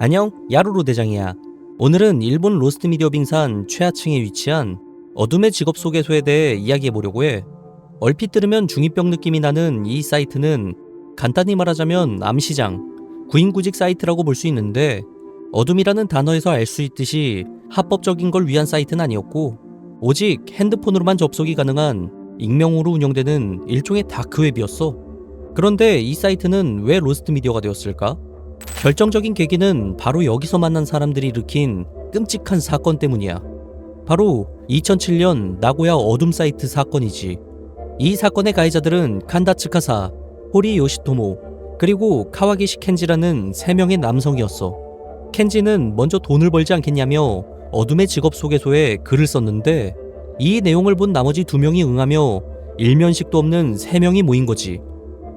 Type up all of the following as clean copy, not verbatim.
안녕, 야루루 대장이야. 오늘은 일본 로스트 미디어 빙산 최하층에 위치한 어둠의 직업 소개소에 대해 이야기해보려고 해. 얼핏 들으면 중2병 느낌이 나는 이 사이트는 간단히 말하자면 암시장, 구인구직 사이트라고 볼 수 있는데, 어둠이라는 단어에서 알 수 있듯이 합법적인 걸 위한 사이트는 아니었고 오직 핸드폰으로만 접속이 가능한 익명으로 운영되는 일종의 다크웹이었어. 그런데 이 사이트는 왜 로스트 미디어가 되었을까? 결정적인 계기는 바로 여기서 만난 사람들이 일으킨 끔찍한 사건 때문이야. 바로 2007년 나고야 어둠 사이트 사건이지. 이 사건의 가해자들은 칸다 츠카사, 호리 요시토모, 그리고 카와기시 켄지라는 3명의 남성이었어. 켄지는 먼저 돈을 벌지 않겠냐며 어둠의 직업 소개소에 글을 썼는데, 이 내용을 본 나머지 2명이 응하며 일면식도 없는 3명이 모인 거지.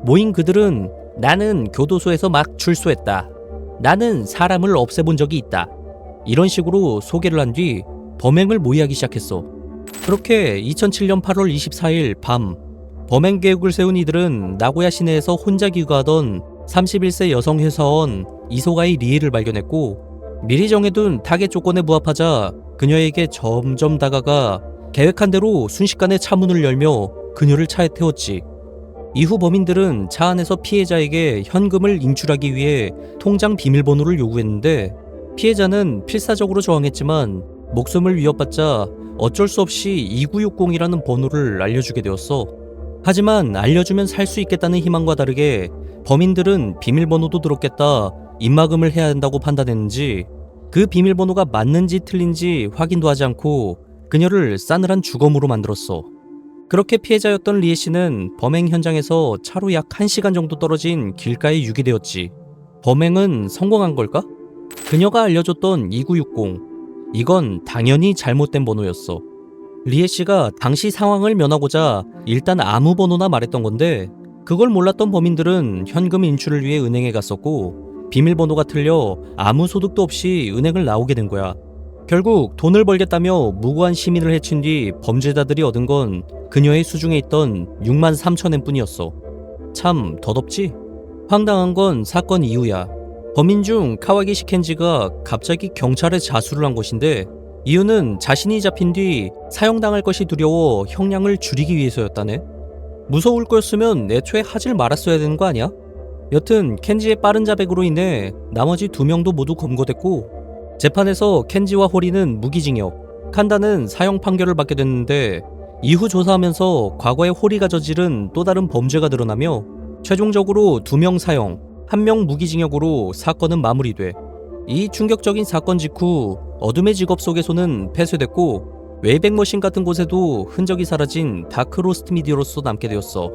모인 그들은 나는 교도소에서 막 출소했다. 나는 사람을 없애본 적이 있다. 이런 식으로 소개를 한 뒤 범행을 모의하기 시작했어. 그렇게 2007년 8월 24일 밤, 범행 계획을 세운 이들은 나고야 시내에서 혼자 귀가하던 31세 여성 회사원 이소가이 리에를 발견했고, 미리 정해둔 타겟 조건에 부합하자 그녀에게 점점 다가가 계획한 대로 순식간에 차 문을 열며 그녀를 차에 태웠지. 이후 범인들은 차 안에서 피해자에게 현금을 인출하기 위해 통장 비밀번호를 요구했는데, 피해자는 필사적으로 저항했지만 목숨을 위협받자 어쩔 수 없이 2960이라는 번호를 알려주게 되었어. 하지만 알려주면 살 수 있겠다는 희망과 다르게 범인들은 비밀번호도 들었겠다 입막음을 해야 한다고 판단했는지 그 비밀번호가 맞는지 틀린지 확인도 하지 않고 그녀를 싸늘한 주검으로 만들었어. 그렇게 피해자였던 리에 씨는 범행 현장에서 차로 약 1시간 정도 떨어진 길가에 유기되었지. 범행은 성공한 걸까? 그녀가 알려줬던 2960, 이건 당연히 잘못된 번호였어. 리에 씨가 당시 상황을 면하고자 일단 아무 번호나 말했던 건데, 그걸 몰랐던 범인들은 현금 인출을 위해 은행에 갔었고 비밀번호가 틀려 아무 소득도 없이 은행을 나오게 된 거야. 결국 돈을 벌겠다며 무고한 시민을 해친 뒤 범죄자들이 얻은 건 그녀의 수중에 있던 6만 3천엔 뿐이었어. 참 더덥지? 황당한 건 사건 이후야. 범인 중 카와기시 켄지가 갑자기 경찰에 자수를 한 것인데, 이유는 자신이 잡힌 뒤 사형당할 것이 두려워 형량을 줄이기 위해서였다네. 무서울 거였으면 애초에 하질 말았어야 되는 거 아니야? 여튼 켄지의 빠른 자백으로 인해 나머지 2명도 모두 검거됐고, 재판에서 켄지와 호리는 무기징역, 칸다는 사형 판결을 받게 됐는데, 이후 조사하면서 과거에 호리가 저지른 또 다른 범죄가 드러나며 최종적으로 2명 사형, 1명 무기징역으로 사건은 마무리돼. 이 충격적인 사건 직후 어둠의 직업 소개소는 폐쇄됐고, 웨이백머신 같은 곳에도 흔적이 사라진 다크로스트 미디어로서 남게 되었어.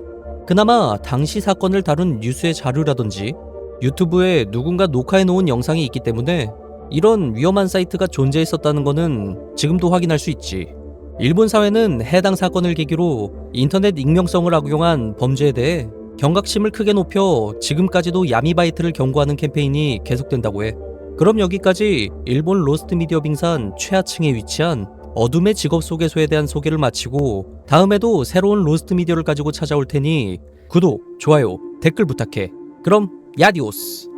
그나마 당시 사건을 다룬 뉴스의 자료라든지 유튜브에 누군가 녹화해놓은 영상이 있기 때문에 이런 위험한 사이트가 존재했었다는 거는 지금도 확인할 수 있지. 일본 사회는 해당 사건을 계기로 인터넷 익명성을 악용한 범죄에 대해 경각심을 크게 높여 지금까지도 야미바이트를 경고하는 캠페인이 계속된다고 해. 그럼 여기까지 일본 로스트 미디어 빙산 최하층에 위치한 어둠의 직업 소개소에 대한 소개를 마치고, 다음에도 새로운 로스트 미디어를 가지고 찾아올 테니 구독, 좋아요, 댓글 부탁해. 그럼 야디오스.